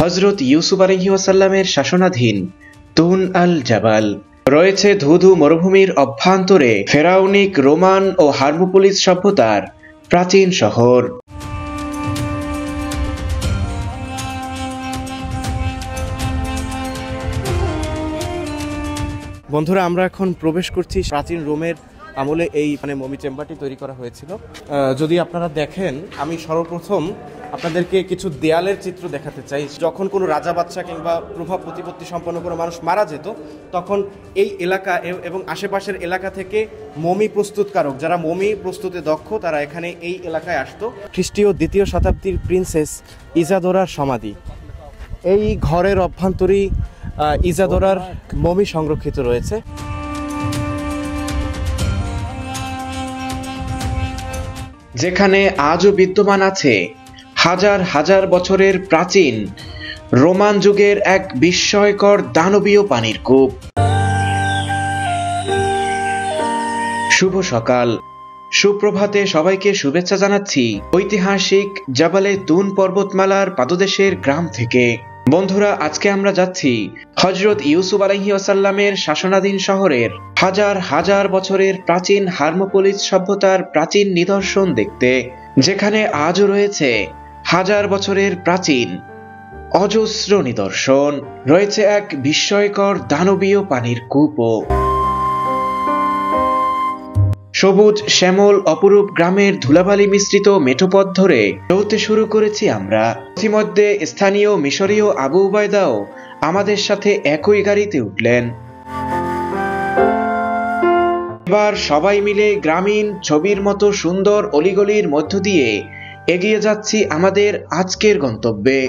হযরত ইউসুফ আলাইহিস সালামের শাসনাধীন তুন আল জাবাল। রয়েছে ধুধু মরুভূমির অভ্যন্তরে ফেরাউনিক, রোমান ও হার্মোপোলিস সভ্যতার প্রাচীন শহর। বন্ধুরা, আমরা এখন প্রবেশ করছি প্রাচীন রোমের আমলে এই মমি চেম্বারটি তৈরি করা হয়েছিল। যদি আপনারা দেখেন, আমি সর্বপ্রথম আপনাদেরকে কিছু দেয়ালের চিত্র দেখাতে চাই। যখন কোনো রাজা বাদশা কিংবা প্রভাব প্রতিপত্তি সম্পন্ন কোনো মানুষ মারা যেত, তখন এই এলাকা এবং আশেপাশের এলাকা থেকে মমি প্রস্তুতকারক, যারা মমি প্রস্তুতে দক্ষ, তারা এখানে এই এলাকায় আসতো। খ্রিস্টীয় 2য় শতাব্দীর প্রিন্সেস ইজাদোরার সমাধি। এই ঘরের অভ্যন্তরেই ইজাদোরার মমি সংরক্ষিত রয়েছে। যেখানে আজও বিদ্যমান আছে হাজার হাজার বছরের প্রাচীন রোমান যুগের এক বিস্ময়কর দানবীয় পানির কূপ। শুভ সকাল, সুপ্রভাতে সবাইকে শুভেচ্ছা জানাচ্ছি ঐতিহাসিক জাবালে তুন পর্বতমালার পাদদেশের গ্রাম থেকে। বন্ধুরা, আজকে আমরা যাচ্ছি হযরত ইউসুফ আলাইহিস সালামের শাসনাধীন শহরের হাজার হাজার বছরের প্রাচীন হার্মোপোলিস সভ্যতার প্রাচীন নিদর্শন দেখতে, যেখানে আজও রয়েছে হাজার বছরের প্রাচীন অজস্র নিদর্শন। রয়েছে এক বিস্ময়কর দানবীয় পানির কূপও। সবুজ শ্যামল অপরূপ গ্রামের ধুলাবালি মিশ্রিত মেঠোপথ ধরে চলতে শুরু করেছি আমরা। ইতিমধ্যে স্থানীয় মিশরীয় আবু উবায়দাও আমাদের সাথে একই গাড়িতে উঠলেন। এবার সবাই মিলে গ্রামীণ ছবির মতো সুন্দর অলিগলির মধ্য দিয়ে এগিয়ে যাচ্ছি আমাদের আজকের গন্তব্যে।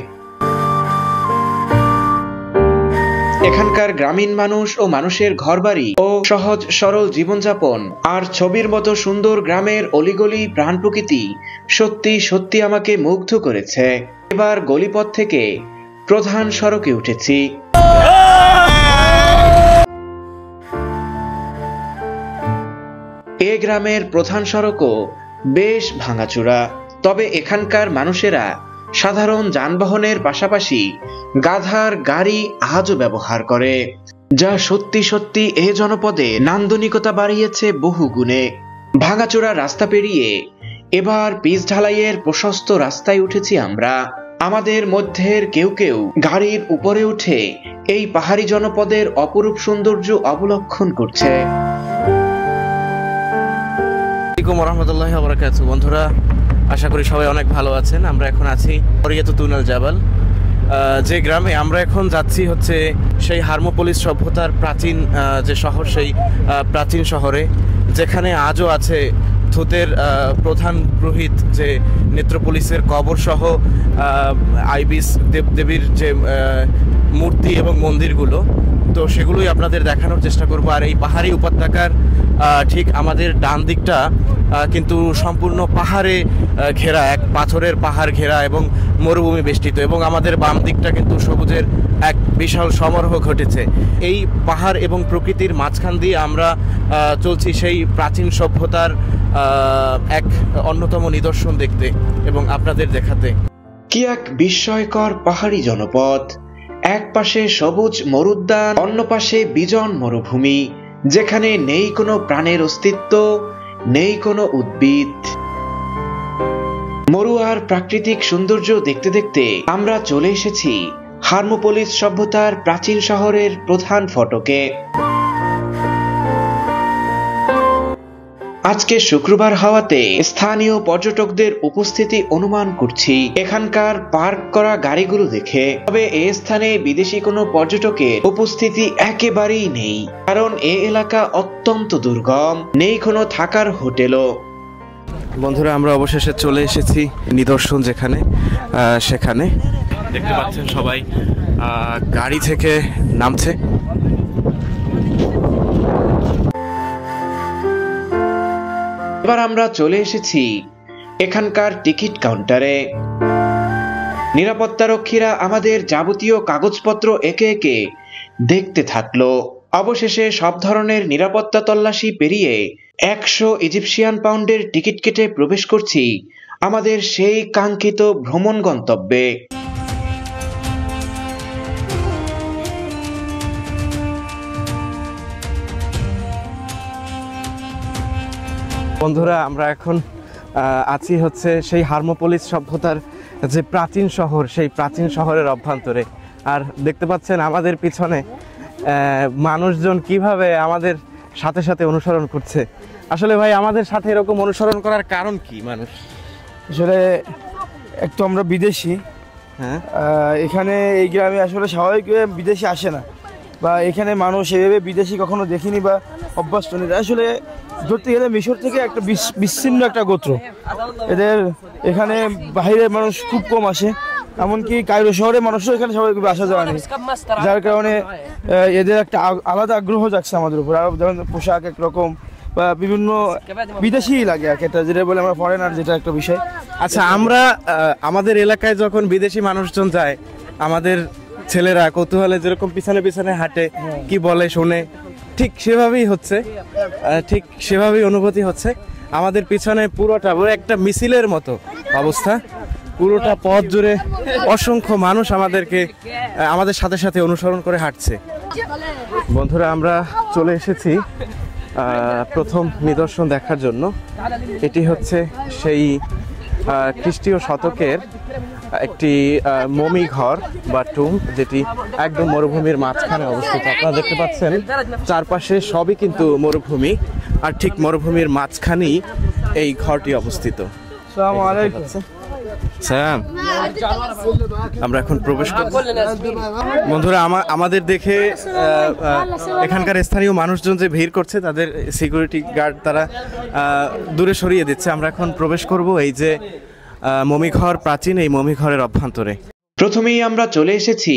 এখানকার গ্রামীণ মানুষ ও মানুষের ঘরবাড়ি ও সহজ সরল জীবনযাপন আর ছবির মতো সুন্দর গ্রামের অলিগলি প্রাণ প্রকৃতি সত্যি সত্যি আমাকে মুগ্ধ করেছে। এবার গলিপথ থেকে প্রধান সড়কে উঠেছি। এ গ্রামের প্রধান সড়কও বেশ ভাঙাচোরা, তবে এখানকার মানুষেরা সাধারণ যানবাহনের পাশাপাশি গাধার গাড়ি আজও ব্যবহার করে, যা সত্যি সত্যি এ জনপদে নান্দনিকতা বাড়িয়েছে বহু গুণে। ভাঙাচোরা রাস্তা পেরিয়ে এবার পিচ ঢালাইয়ের প্রশস্ত রাস্তায় উঠেছি আমরা। আমাদের মধ্যের কেউ কেউ গাড়ির উপরে উঠে এই পাহাড়ি জনপদের অপরূপ সৌন্দর্য অবলোকন করছে। রাহমাতুল্লাহি ওয়া বারাকাতুহু। বন্ধুরা, আশা করি সবাই অনেক ভালো আছেন। আমরা এখন আছি করিয়াত তুন আল জাবাল, যে গ্রামে আমরা এখন যাচ্ছি হচ্ছে সেই হার্মোপোলিস সভ্যতার প্রাচীন যে শহর, সেই প্রাচীন শহরে, যেখানে আজও আছে থুতের প্রধান পুরোহিত যে নেত্রোপলিসের কবর সহ আইবিস দেবদেবীর যে মূর্তি এবং মন্দিরগুলো, তো সেগুলোই আপনাদের দেখানোর চেষ্টা করব। আর এই পাহাড়ি উপত্যকার ঠিক আমাদের ডান দিকটা কিন্তু সম্পূর্ণ পাহাড়ে ঘেরা, এক পাথরের পাহাড় ঘেরা এবং মরুভূমি বেষ্টিত, এবং আমাদের বাম দিকটা কিন্তু সবুজের এক বিশাল সমারোহ ঘটেছে। এই পাহাড় এবং প্রকৃতির মাঝখান দিয়ে আমরা চলছি সেই প্রাচীন সভ্যতার এক অন্যতম নিদর্শন দেখতে এবং আপনাদের দেখাতে। কি এক বিস্ময়কর পাহাড়ি জনপদ! এক পাশে সবুজ মরুদ্যান, অন্য পাশে বিজন মরুভূমি, যেখানে নেই কোনো প্রাণের অস্তিত্ব, নেই কোনো উদ্ভিদ। মরুয়ার প্রাকৃতিক সৌন্দর্য দেখতে দেখতে আমরা চলে এসেছি হার্মোপোলিস সভ্যতার প্রাচীন শহরের প্রধান ফটকে। আজকে শুক্রবার হওয়াতে স্থানীয় পর্যটকদের উপস্থিতি অনুমান করছি এখানকার পার্ক করা গাড়িগুলো দেখে। তবে এ স্থানে বিদেশি কোনো পর্যটকের উপস্থিতি একেবারেই নেই, কারণ এ এলাকা অত্যন্ত দুর্গম, নেই কোনো থাকার হোটেলও। বন্ধুরা, আমরা অবশেষে চলে এসেছি নিদর্শন যেখানে, সেখানে দেখতে পাচ্ছেন সবাই গাড়ি থেকে নামছে। এবার আমরা চলে এসেছি এখানকার টিকিট কাউন্টারে। নিরাপত্তারক্ষীরা আমাদের যাবতীয় কাগজপত্র একে একে দেখতে থাকলো। অবশেষে সব ধরনের নিরাপত্তা তল্লাশি পেরিয়ে 100 ইজিপশিয়ান পাউন্ডের টিকিট কেটে প্রবেশ করছি আমাদের সেই কাঙ্ক্ষিত ভ্রমণ গন্তব্যে। বন্ধুরা আমরা এখন আছি হচ্ছে সেই হার্মোপোলিস সভ্যতার যে প্রাচীন শহর, সেই প্রাচীন শহরের অভ্যন্তরে। আর দেখতে পাচ্ছেন আমাদের পিছনে মানুষজন কিভাবে আমাদের সাথে সাথে অনুসরণ করছে। আসলে ভাই আমাদের সাথে এরকম অনুসরণ করার কারণ কি? মানুষ আসলে একটু আমরা বিদেশি, হ্যাঁ, এখানে এই গ্রামে আসলে স্বাভাবিকভাবে বিদেশি আসে না, বা এখানে মানুষ এভাবে বিদেশি কখনো দেখিনি বা অভ্যস্ত নেই। আসলে ধরতে গেলে মিশর থেকে একটা বিচ্ছিন্ন একটা গোত্র। এদের এখানে বাইরের মানুষ খুব কম আসে, এমনকি কায়রো শহরে মানুষও এখানে স্বাভাবিকভাবে আসা যাওয়া নেই, যার কারণে এদের একটা আলাদা আগ্রহ জাগছে আমাদের উপর। আর যেমন পোশাক একরকম বা বিভিন্ন বিদেশি লাগে আর কি, একটা যেটা বলে আমরা ফরেনার, যেটা একটা বিষয়। আচ্ছা, আমরা আমাদের এলাকায় যখন বিদেশি মানুষজন যায়, আমাদের ছেলেরা কৌতূহলে যেরকম পিছনে পিছনে হাঁটে, কি বলে শোনে, ঠিক সেভাবেই হচ্ছে, ঠিক সেভাবেই অনুভূতি হচ্ছে। আমাদের পিছনে পুরোটা একটা মিছিলের মতো অবস্থা, পুরোটা পথ জুড়ে অসংখ্য মানুষ আমাদের সাথে সাথে অনুসরণ করে হাঁটছে। বন্ধুরা আমরা চলে এসেছি প্রথম নিদর্শন দেখার জন্য। এটি হচ্ছে সেই খ্রিস্টীয় শতকের একটি মমি ঘর বা টুম, যেটি একদম মরুভূমির মাঝখানে অবস্থিত। আপনারা দেখতে পাচ্ছেন চারপাশে সবই কিন্তু মরুভূমি, আর ঠিক মরুভূমির মাঝখানেই এই ঘরটি অবস্থিত। আসসালামু আলাইকুম। স্যার, আমরা এখন প্রবেশ করব। বন্ধুরা আমাদের দেখে এখানকার স্থানীয় মানুষজন যে ভিড় করছে, তাদের সিকিউরিটি গার্ড তারা দূরে সরিয়ে দিচ্ছে। আমরা এখন প্রবেশ করব এই যে মমিঘর, প্রাচীন এই মমিঘরের অভ্যন্তরে। প্রথমেই আমরা চলে এসেছি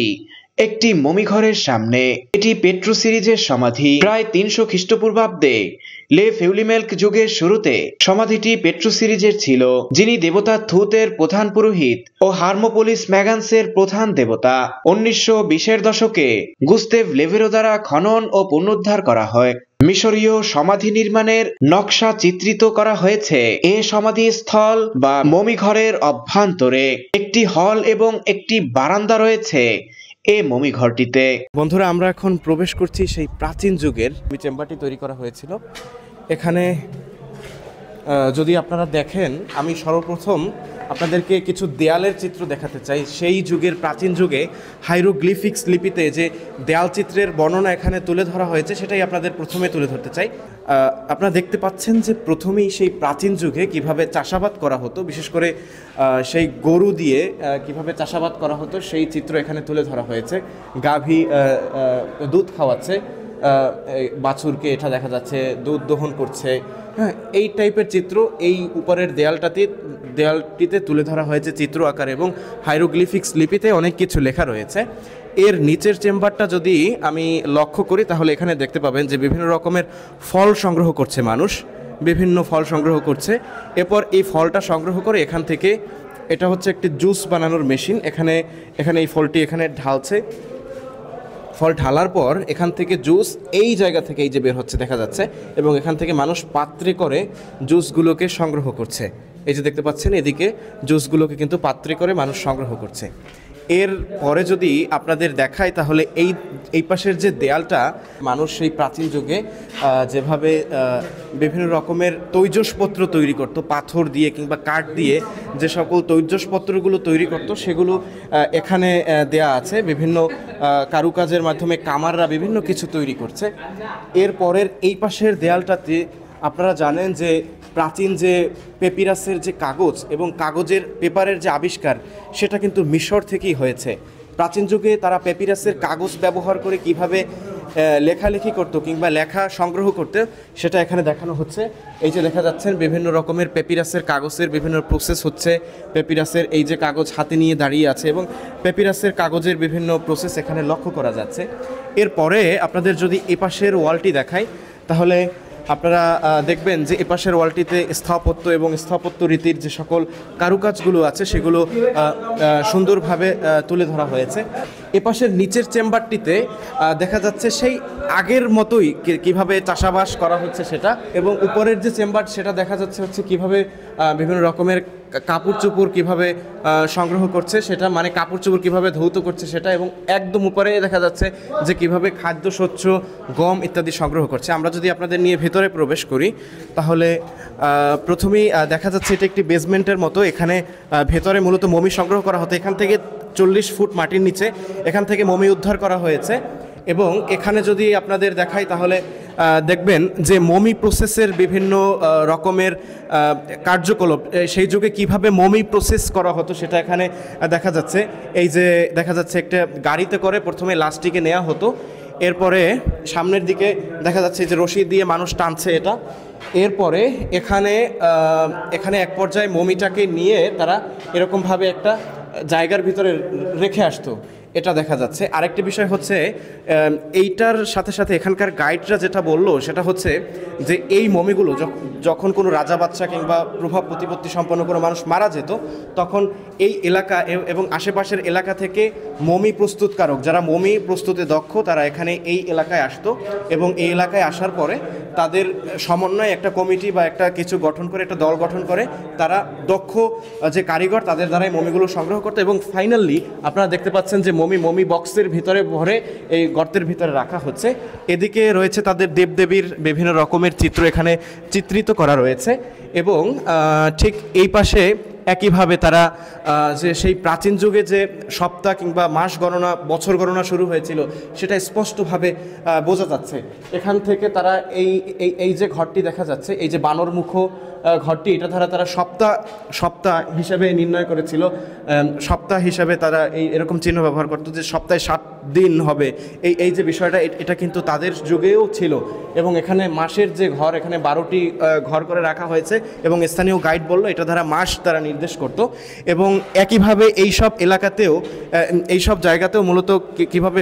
একটি মমিঘরের সামনে। এটি পেট্রো সিরিজের সমাধি। প্রায় 300 খ্রিস্টপূর্বাব্দে লে ফেউলিমেল্ক যুগের শুরুতে সমাধিটি পেট্রো সিরিজের ছিল, যিনি দেবতা থুতের প্রধান পুরোহিত ও হার্মোপোলিস ম্যাগান্সের প্রধান দেবতা। 1920-এর দশকে গুস্তেভ লেভেরো দ্বারা খনন ও পুনরুদ্ধার করা হয়। মিশরীয় সমাধি নির্মাণের নকশা চিত্রিত করা হয়েছে। এ সমাধিস্থল বা মমিঘরের অভ্যন্তরে একটি হল এবং একটি বারান্দা রয়েছে এই মমি ঘরটিতে। বন্ধুরা আমরা এখন প্রবেশ করছি সেই প্রাচীন যুগের চেম্বারটি তৈরি করা হয়েছিল। এখানে যদি আপনারা দেখেন, আমি সর্বপ্রথম আপনাদেরকে কিছু দেয়ালের চিত্র দেখাতে চাই। সেই যুগের প্রাচীন যুগে হাইরোগ্লিফিক্স লিপিতে যে দেয়াল চিত্রের বর্ণনা এখানে তুলে ধরা হয়েছে, সেটাই আপনাদের প্রথমে তুলে ধরতে চাই। আপনারা দেখতে পাচ্ছেন যে প্রথমেই সেই প্রাচীন যুগে কিভাবে চাষাবাদ করা হতো, বিশেষ করে সেই গরু দিয়ে কিভাবে চাষাবাদ করা হতো সেই চিত্র এখানে তুলে ধরা হয়েছে। গাভী দুধ খাওয়াচ্ছে বাছুরকে, এটা দেখা যাচ্ছে দুধ দহন করছে। হ্যাঁ, এই টাইপের চিত্র এই উপরের দেয়ালটিতে তুলে ধরা হয়েছে চিত্র আকারে, এবং হাইরোগ্লিফিক্স লিপিতে অনেক কিছু লেখা রয়েছে। এর নিচের চেম্বারটা যদি আমি লক্ষ্য করি, তাহলে এখানে দেখতে পাবেন যে বিভিন্ন রকমের ফল সংগ্রহ করছে মানুষ, বিভিন্ন ফল সংগ্রহ করছে। এরপর এই ফলটা সংগ্রহ করে এখান থেকে, এটা হচ্ছে একটি জুস বানানোর মেশিন, এখানে এই ফলটি এখানে ঢালছে। ফল ঢালার পর এখান থেকে জুস এই জায়গা থেকে এই যে বের হচ্ছে দেখা যাচ্ছে, এবং এখান থেকে মানুষ পাত্রে করে জুসগুলোকে সংগ্রহ করছে। এই যে দেখতে পাচ্ছেন, এদিকে জুসগুলোকে কিন্তু পাত্রে করে মানুষ সংগ্রহ করছে। এর পরে যদি আপনাদের দেখায়, তাহলে এই পাশের যে দেয়ালটা, মানুষ সেই প্রাচীন যুগে যেভাবে বিভিন্ন রকমের তৈজসপত্র তৈরি করত, পাথর দিয়ে কিংবা কাঠ দিয়ে যে সকল তৈজসপত্রগুলো তৈরি করত, সেগুলো এখানে দেয়া আছে। বিভিন্ন কারুকাজের মাধ্যমে কামাররা বিভিন্ন কিছু তৈরি করছে। এর পরের এই পাশের দেয়ালটাতে আপনারা জানেন যে প্রাচীন যে পেপিরাসের যে কাগজ এবং কাগজের পেপারের যে আবিষ্কার, সেটা কিন্তু মিশর থেকেই হয়েছে। প্রাচীন যুগে তারা পেপিরাসের কাগজ ব্যবহার করে কিভাবে লেখালেখি করতো কিংবা লেখা সংগ্রহ করতে, সেটা এখানে দেখানো হচ্ছে। এই যে দেখা যাচ্ছেন বিভিন্ন রকমের পেপিরাসের কাগজের বিভিন্ন প্রসেস হচ্ছে। পেপিরাসের এই যে কাগজ হাতে নিয়ে দাঁড়িয়ে আছে, এবং পেপিরাসের কাগজের বিভিন্ন প্রসেস এখানে লক্ষ্য করা যাচ্ছে। এরপরে আপনাদের যদি এপাশের ওয়ালটি দেখাই, তাহলে আপনারা দেখবেন যে এপাশের ওয়ালটিতে স্থাপত্য এবং স্থাপত্য রীতির যে সকল কারুকাজগুলো আছে, সেগুলো সুন্দরভাবে তুলে ধরা হয়েছে। এপাশের নিচের চেম্বারটিতে দেখা যাচ্ছে সেই আগের মতোই কিভাবে চাষাবাস করা হচ্ছে সেটা, এবং উপরের যে চেম্বার সেটা দেখা যাচ্ছে হচ্ছে কিভাবে বিভিন্ন রকমের কাপড় চোপড় কিভাবে সংগ্রহ করছে সেটা, মানে কাপড় চোপড় কিভাবে ধৌত করছে সেটা, এবং একদম উপরে দেখা যাচ্ছে যে কিভাবে খাদ্যশস্য, গম ইত্যাদি সংগ্রহ করছে। আমরা যদি আপনাদের নিয়ে ভেতরে প্রবেশ করি তাহলে প্রথমেই দেখা যাচ্ছে এটা একটি বেসমেন্টের মতো। এখানে ভেতরে মূলত মমি সংগ্রহ করা হতো। এখান থেকে 40 ফুট মাটির নিচে এখান থেকে মমি উদ্ধার করা হয়েছে, এবং এখানে যদি আপনাদের দেখাই তাহলে দেখবেন যে মমি প্রসেসের বিভিন্ন রকমের কার্যকলাপ, সেই যুগে কিভাবে মমি প্রসেস করা হতো সেটা এখানে দেখা যাচ্ছে। এই যে দেখা যাচ্ছে একটা গাড়িতে করে প্রথমে লাশটিকে নেওয়া হতো, এরপরে সামনের দিকে দেখা যাচ্ছে যে রশি দিয়ে মানুষ টানছে এটা, এরপরে এখানে এক পর্যায়ে মমিটাকে নিয়ে তারা এরকমভাবে একটা জায়গার ভিতরে রেখে আসতো, এটা দেখা যাচ্ছে। আরেকটি বিষয় হচ্ছে এইটার সাথে সাথে এখানকার গাইডরা যেটা বললো সেটা হচ্ছে যে এই মমিগুলো যখন কোনো রাজা বাচ্চা কিংবা প্রভাব প্রতিপত্তি সম্পন্ন কোনো মানুষ মারা যেত, তখন এই এলাকা এবং আশেপাশের এলাকা থেকে মমি প্রস্তুতকারক, যারা মমি প্রস্তুতে দক্ষ, তারা এখানে এই এলাকায় আসতো, এবং এই এলাকায় আসার পরে তাদের সমন্বয়ে একটা কমিটি বা একটা কিছু গঠন করে, একটা দল গঠন করে, তারা দক্ষ যে কারিগর তাদের দ্বারাই মমিগুলো সংগ্রহ করতো, এবং ফাইনালি আপনারা দেখতে পাচ্ছেন যে মমি বক্সের ভিতরে ভরে এই গর্তের ভিতরে রাখা হচ্ছে। এদিকে রয়েছে তাদের দেবদেবীর বিভিন্ন রকমের চিত্র এখানে চিত্রিত করা রয়েছে, এবং ঠিক এই পাশে একইভাবে তারা যে সেই প্রাচীন যুগে যে সপ্তাহ কিংবা মাস গণনা, বছর গণনা শুরু হয়েছিল সেটা স্পষ্টভাবে বোঝা যাচ্ছে। এখান থেকে তারা এই যে ঘরটি দেখা যাচ্ছে, এই যে বানরমুখ ঘরটি, এটা দ্বারা তারা সপ্তাহ হিসাবে নির্ণয় করেছিল। সপ্তাহ হিসাবে তারা এরকম চিহ্ন ব্যবহার করতো যে সপ্তাহে 7 দিন হবে, এই যে বিষয়টা, এটা কিন্তু তাদের যুগেও ছিল। এবং এখানে মাসের যে ঘর, এখানে 12টি ঘর করে রাখা হয়েছে, এবং স্থানীয় গাইড বলল এটা দ্বারা মাস তারা নির্দেশ করত। এবং একইভাবে এইসব এলাকাতেও, এইসব জায়গাতেও মূলত কীভাবে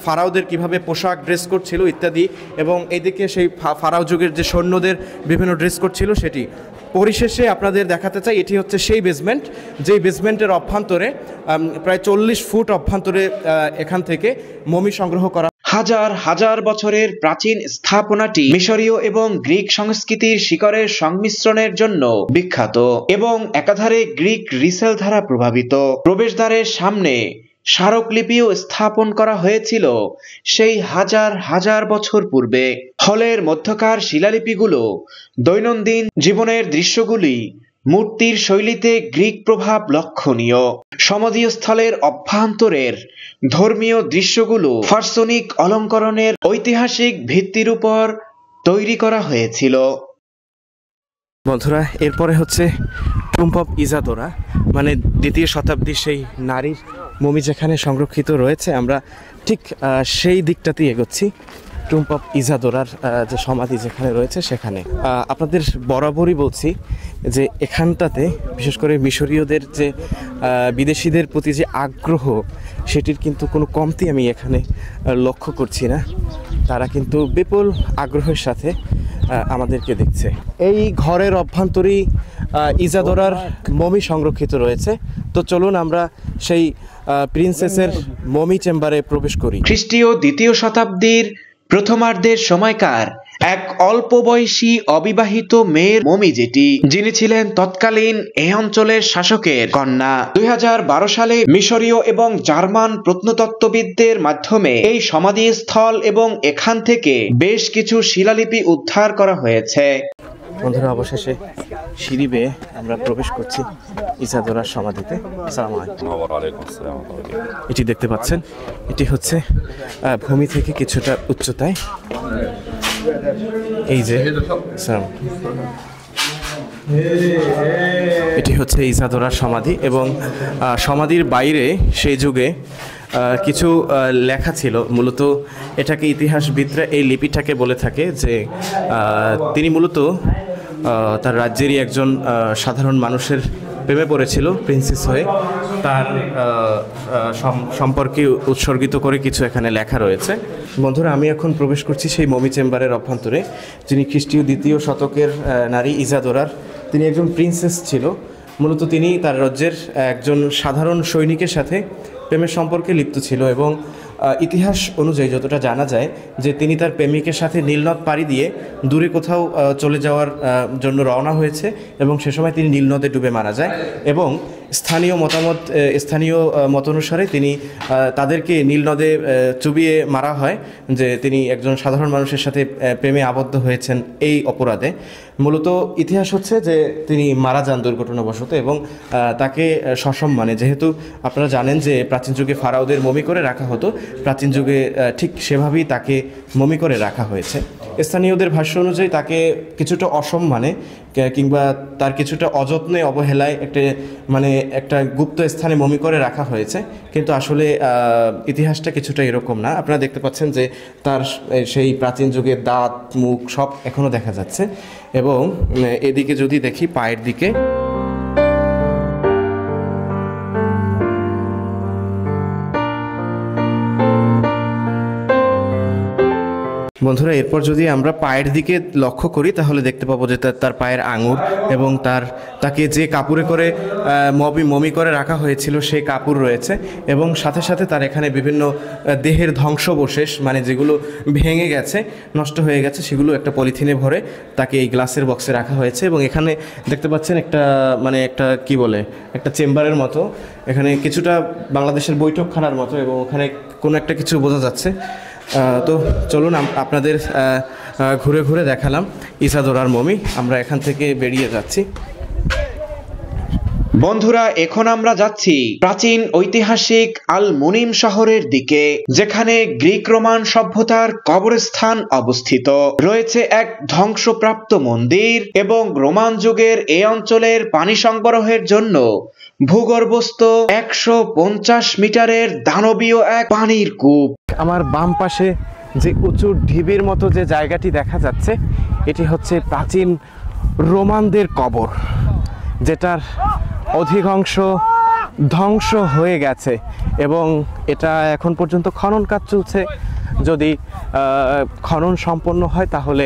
ফারাওদের কীভাবে পোশাক ড্রেস কোড ছিল ইত্যাদি, এবং এইদিকে সেই ফারাও যুগের যে সৈন্যদের বিভিন্ন ড্রেস কোড ছিল সেটি। পরিশেষে আপনাদের দেখাতে চাই এটি হচ্ছে সেই বেসমেন্ট, যেই বেসমেন্টের অভ্যন্তরে প্রায় 40 ফুট অভ্যন্তরে এখান থেকে মমি সংগ্রহ করা। হাজার হাজার বছরের প্রাচীন স্থাপনাটি মিশরীয় এবং গ্রিক সংস্কৃতির শিকড়ের সংমিশ্রণের জন্য বিখ্যাত, এবং একাধারে গ্রিক রিসেল দ্বারা প্রভাবিত। প্রবেশদ্বারের সামনে স্মারকলিপিও স্থাপন করা হয়েছিল সেই হাজার হাজার বছর পূর্বে। হলের মধ্যকার শিলালিপিগুলো দৈনন্দিন জীবনের দৃশ্যগুলি মূর্তির শৈলীতে গ্রিক প্রভাব লক্ষণীয়। সমাধীয় স্থলের অভ্যন্তরের ধর্মীয় দৃশ্যগুলো ফার্সনিক অলঙ্করণের ঐতিহাসিক ভিত্তির উপর তৈরি করা হয়েছিল। বন্ধুরা, এরপরে হচ্ছে টুম্ব অফ ইজাদোরা, মানে 2য় শতাব্দীর সেই নারীর মমি যেখানে সংরক্ষিত রয়েছে, আমরা ঠিক সেই দিকটাতেই এগোচ্ছি। টুম্ব অফ ইজাদোরার যে সমাধি যেখানে রয়েছে সেখানে আপনাদের বরাবরই বলছি যে এখানটাতে বিশেষ করে মিশরীয়দের যে বিদেশিদের প্রতি যে আগ্রহ, সেটির কিন্তু কোনো কমতি আমি এখানে লক্ষ্য করছি না। তারা কিন্তু বিপুল আগ্রহের সাথে আমাদেরকে দেখছে। এই ঘরের অভ্যন্তরেই ইজাদোরার মমি সংরক্ষিত রয়েছে। তো চলুন আমরা সেই প্রিন্সেসের মমি চেম্বারে প্রবেশ করি। খ্রিস্টীয় 2য় শতাব্দীর প্রথমার্ধের সময়কার এক অল্প বয়সী অবিবাহিত মেয়ের মমি, যিনি ছিলেন তৎকালীন এই অঞ্চলের শাসকের কন্যা। 2012 সালে মিশরীয় এবং জার্মান প্রত্নতত্ত্ববিদদের মাধ্যমে এই সমাধিস্থল এবং এখান থেকে বেশ কিছু শিলালিপি উদ্ধার করা হয়েছে। বন্ধুরা, অবশেষে সিঁড়ি বেয়ে আমরা প্রবেশ করছি ইজাদোরার সমাধিতে। আসসালামু আলাইকুম। এটি দেখতে পাচ্ছেন, এটি হচ্ছে ভূমি থেকে কিছুটা উচ্চতায়। এই যে এটি হচ্ছে ইজাদোরার সমাধি, এবং সমাধির বাইরে সেই যুগে কিছু লেখা ছিল। মূলত এটাকে ইতিহাসবিদরা এই লিপিটাকে বলে থাকে যে তিনি মূলত তার রাজ্যেরই একজন সাধারণ মানুষের প্রেমে পড়েছিল প্রিন্সেস হয়ে, তার সম্পর্কে উৎসর্গিত করে কিছু এখানে লেখা রয়েছে। বন্ধুরা, আমি এখন প্রবেশ করছি সেই মমি চেম্বারের অভ্যন্তরে, যিনি খ্রিস্টীয় 2য় শতকের নারী ইজাদোরার। তিনি একজন প্রিন্সেস ছিল। মূলত তিনি তার রাজ্যের একজন সাধারণ সৈনিকের সাথে প্রেমের সম্পর্কে লিপ্ত ছিল এবং ইতিহাস অনুযায়ী যতটা জানা যায় যে তিনি তার প্রেমিকের সাথে নীলনদ পাড়ি দিয়ে দূরে কোথাও চলে যাওয়ার জন্য রওনা হয়েছে এবং সে সময় তিনি নীলনদে ডুবে মারা যায় এবং স্থানীয় মত অনুসারে তিনি তাদেরকে নীলনদে চুবিয়ে মারা হয় যে তিনি একজন সাধারণ মানুষের সাথে প্রেমে আবদ্ধ হয়েছেন এই অপরাধে। মূলত ইতিহাস হচ্ছে যে তিনি মারা যান দুর্ঘটনাবশত এবং তাকে সসম্মানে, যেহেতু আপনারা জানেন যে প্রাচীন যুগে ফারাওদের মমি করে রাখা হতো, প্রাচীন যুগে ঠিক সেভাবেই তাকে মমি করে রাখা হয়েছে। স্থানীয়দের ভাষ্য অনুযায়ী তাকে কিছুটা অসম্মানে কিংবা তার কিছুটা অযত্নে অবহেলায় একটা গুপ্ত স্থানে মমি করে রাখা হয়েছে, কিন্তু আসলে ইতিহাসটা কিছুটা এরকম না। আপনারা দেখতে পাচ্ছেন যে তার সেই প্রাচীন যুগের দাঁত মুখ সব এখনও দেখা যাচ্ছে এবং এদিকে যদি দেখি পায়ের দিকে বন্ধুরা, এরপর যদি আমরা পায়ের দিকে লক্ষ্য করি তাহলে দেখতে পাবো যে তার পায়ের আঙুর এবং তাকে যে কাপড়ে করে মমি করে রাখা হয়েছিল সেই কাপড় রয়েছে এবং সাথে সাথে তার এখানে বিভিন্ন দেহের ধ্বংসাবশেষ মানে যেগুলো ভেঙে গেছে, নষ্ট হয়ে গেছে, সেগুলো একটা পলিথিনে ভরে তাকে এই গ্লাসের বক্সে রাখা হয়েছে এবং এখানে দেখতে পাচ্ছেন একটা চেম্বারের মতো, এখানে কিছুটা বাংলাদেশের বৈঠকখানার মতো এবং ওখানে কোনো একটা কিছু বোঝা যাচ্ছে। তো চলুন আপনাদের ঘুরে ঘুরে দেখালাম ইসাদোরার মমি। আমরা এখান থেকে বেরিয়ে যাচ্ছি। বন্ধুরা, এখন আমরা যাচ্ছি প্রাচীন ঐতিহাসিক আল মুনিম শহরের দিকে, যেখানে গ্রিক রোমান সভ্যতার কবরস্থান অবস্থিত রয়েছে, এক ধ্বংসপ্রাপ্ত মন্দির এবং রোমান যুগের এই অঞ্চলের পানি সংগ্রহের জন্য ভূগর্ভস্থ 150 মিটারের দানবীয় এক পানির কূপ। আমার বাম পাশে যে উঁচু ঢিবির মতো যে জায়গাটি দেখা যাচ্ছে এটি হচ্ছে প্রাচীন রোমানদের কবর, যেটার অধিকাংশ ধ্বংস হয়ে গেছে এবং এটা এখন পর্যন্ত খনন কাজ চলছে। যদি খনন সম্পন্ন হয় তাহলে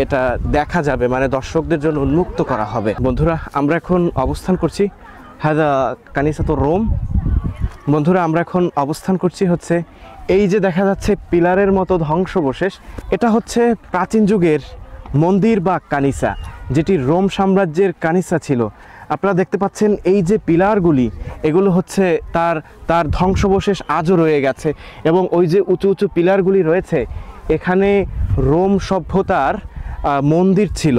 এটা দেখা যাবে, মানে দর্শকদের জন্য উন্মুক্ত করা হবে। বন্ধুরা, আমরা এখন অবস্থান করছি হাদা কানিসাতো রোম। বন্ধুরা, আমরা এখন অবস্থান করছি হচ্ছে এই যে দেখা যাচ্ছে পিলারের মতো ধ্বংসাবশেষ, এটা হচ্ছে প্রাচীন যুগের মন্দির বা কানিসা, যেটি রোম সাম্রাজ্যের কানিসা ছিল। আপনারা দেখতে পাচ্ছেন এই যে পিলারগুলি, এগুলো হচ্ছে তার ধ্বংসাবশেষ আজও রয়ে গেছে এবং ওই যে উঁচু উঁচু পিলারগুলি রয়েছে, এখানে রোম সভ্যতার মন্দির ছিল।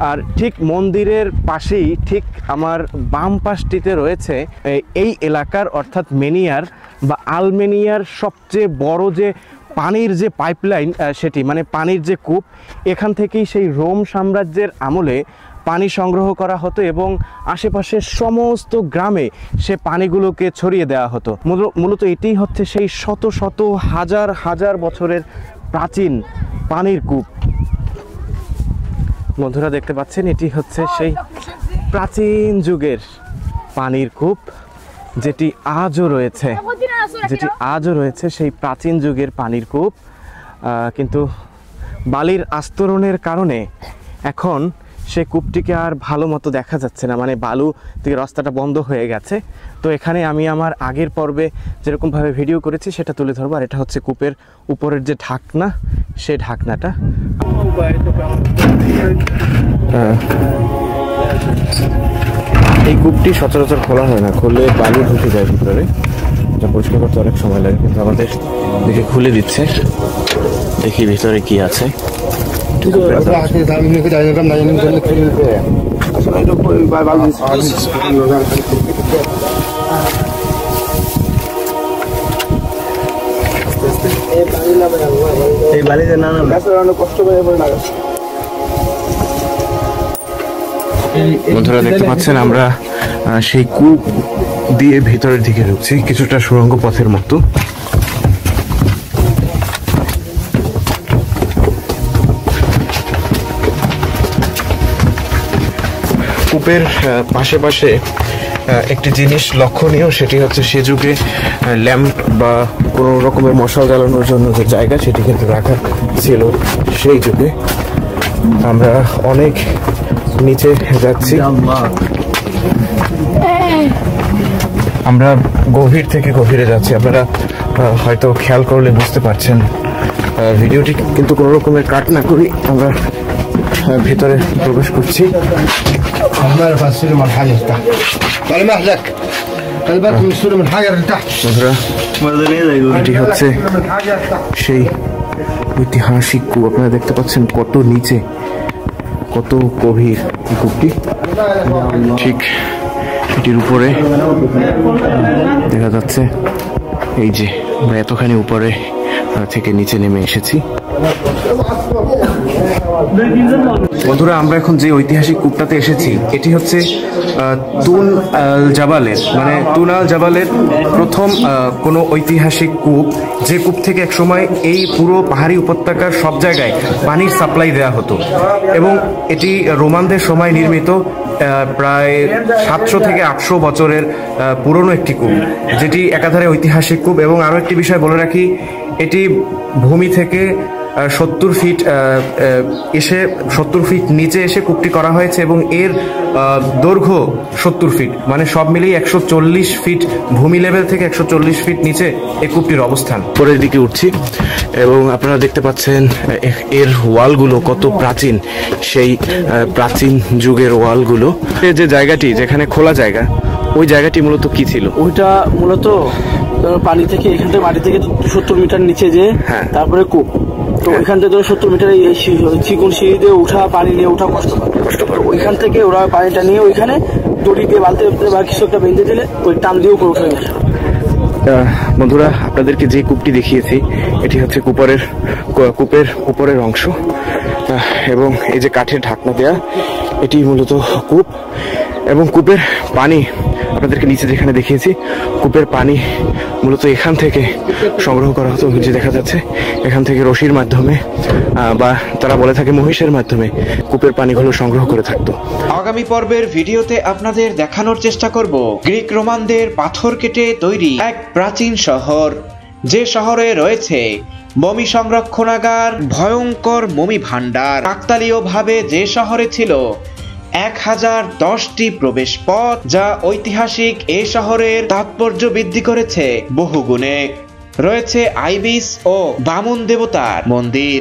আর ঠিক মন্দিরের পাশেই ঠিক আমার বাম পাশটিতে রয়েছে এই এলাকার অর্থাৎ মেনিয়ার বা আলমেনিয়ার সবচেয়ে বড় যে পানির যে পাইপলাইন, সেটি মানে পানির যে কূপ, এখান থেকেই সেই রোম সাম্রাজ্যের আমলে পানি সংগ্রহ করা হতো এবং আশেপাশের সমস্ত গ্রামে সে পানিগুলোকে ছড়িয়ে দেওয়া হতো। মূলত এটি হচ্ছে সেই শত শত হাজার হাজার বছরের প্রাচীন পানির কূপ। বন্ধুরা, দেখতে পাচ্ছেন এটি হচ্ছে সেই প্রাচীন যুগের পানির কূপ, যেটি আজও রয়েছে সেই প্রাচীন যুগের পানির কূপ। কিন্তু বালির আস্তরণের কারণে এখন সেই কূপটিকে আর ভালো মতো দেখা যাচ্ছে না, মানে বালু থেকে রাস্তাটা বন্ধ হয়ে গেছে। তো এখানে আমি আমার আগের পর্বে যেরকমভাবে ভিডিও করেছি সেটা তুলে ধরবো। আর এটা হচ্ছে কূপের উপরের যে ঢাকনা, সেই ঢাকনাটা। এই কূপটি সচরাচর খোলা হয় না, খুললে বালু ঢুকে যায় ভিতরে, যা পরিষ্কার করতে অনেক সময় লাগে, কিন্তু আমাদের দিকে খুলে দিচ্ছে। দেখি ভিতরে কি আছে। বন্ধুরা, দেখতে পাচ্ছেন আমরা সেই কূপ দিয়ে ভিতরের দিকে ঢুকছি, কিছুটা সুড়ঙ্গ পথের মতো। কূপের পাশে পাশে একটি জিনিস লক্ষণীয়, সেটি হচ্ছে সে যুগে ল্যাম্প বা কোনো রকমের মশাল জ্বালানোর জন্য যে জায়গা, সেটি কিন্তু রাখা ছিল সেই যুগে। আমরা অনেক নিচে যাচ্ছি। আমরা গভীর থেকে গভীরে যাচ্ছি। আপনারা হয়তো খেয়াল করলে বুঝতে পারছেন। ভিডিওটি কিন্তু কোনো রকমের কাট না করি আমরা ভেতরে প্রবেশ করছি। এটি হচ্ছে সেই ঐতিহাসিক কূপ। আপনারা দেখতে পাচ্ছেন কত নিচে, কত গভীর কূপটি। ঠিক এটির উপরে দেখা যাচ্ছে এই যে আমরা এতখানি উপরে থেকে নিচে নেমে এসেছি। বন্ধুরা, আমরা এখন যে ঐতিহাসিক কূপটাতে এসেছি এটি হচ্ছে তুন আল জাবালের, মানে তুন আল জাবালের প্রথম কোনো ঐতিহাসিক কূপ, যে কূপ থেকে একসময় এই পুরো পাহাড়ি উপত্যকার সব জায়গায় পানির সাপ্লাই দেওয়া হতো। এবং এটি রোমানদের সময় নির্মিত, প্রায় 700 থেকে 800 বছরের পুরনো একটি কূপ, যেটি একাধারে ঐতিহাসিক কূপ। এবং আরও একটি বিষয় বলে রাখি, এটি ভূমি থেকে 70 ফিট এসে 70 ফিট নিচে এসে কূপটি করা হয়েছে এবং এর দৈর্ঘ্য 70 ফিট, মানে সব মিলিয়ে 140 ফিট ভূমি লেভেল থেকে 140 ফিট নিচে এই কূপটির অবস্থান। পরের দিকে উঠছি এবং আপনারা দেখতে পাচ্ছেন এর ওয়ালগুলো কত প্রাচীন, সেই প্রাচীন যুগের ওয়ালগুলো। যে জায়গাটি যেখানে খোলা জায়গা, ওই জায়গাটি মূলত কি ছিল? ওইটা মূলত পানি থেকে, এখান থেকে মাটি থেকে 70 মিটার নিচে যে, তারপরে কূপ। তো ওইখান থেকে 70 মিটার চিকন সিঁড়ি দিয়ে উঠা, পানি নিয়ে উঠা কষ্টকর। ওইখান থেকে ওরা পানিটা নিয়ে ওইখানে দড়ি দিয়ে বালতি বা কিছু একটা বেঁধে দিলে ওই টান দিয়ে উপরে উঠে গেছে। বন্ধুরা, আপনাদেরকে যে কূপটি দেখিয়েছি এটি হচ্ছে কূপের উপরের অংশ এবং এই যে কাঠের ঢাকনা দেয়া, এটি মূলত কূপ। এবং কূপের পানি আপনাদেরকে নিচে যেখানে দেখিয়েছি, কূপের পানি মূলত এখান থেকে সংগ্রহ করা হতো। যে দেখা যাচ্ছে এখান থেকে রশির মাধ্যমে বা তারা বলে থাকে মহিষের মাধ্যমে কূপের পানিগুলো সংগ্রহ করে থাকতো। আগামী পর্বের ভিডিওতে আপনাদের দেখানোর চেষ্টা করব গ্রিক রোমানদের পাথর কেটে তৈরি এক প্রাচীন শহর, যে শহরে রয়েছে মমি সংরক্ষণাগার, ভয়ঙ্কর মমি ভান্ডার। কাকতালীয়ভাবে যে শহরে ছিল 1010টি প্রবেশ পথ, যা ঐতিহাসিক এই শহরের তাৎপর্য বৃদ্ধি করেছে বহুগুণে। রয়েছে আইবিস ও বামন দেবতার মন্দির।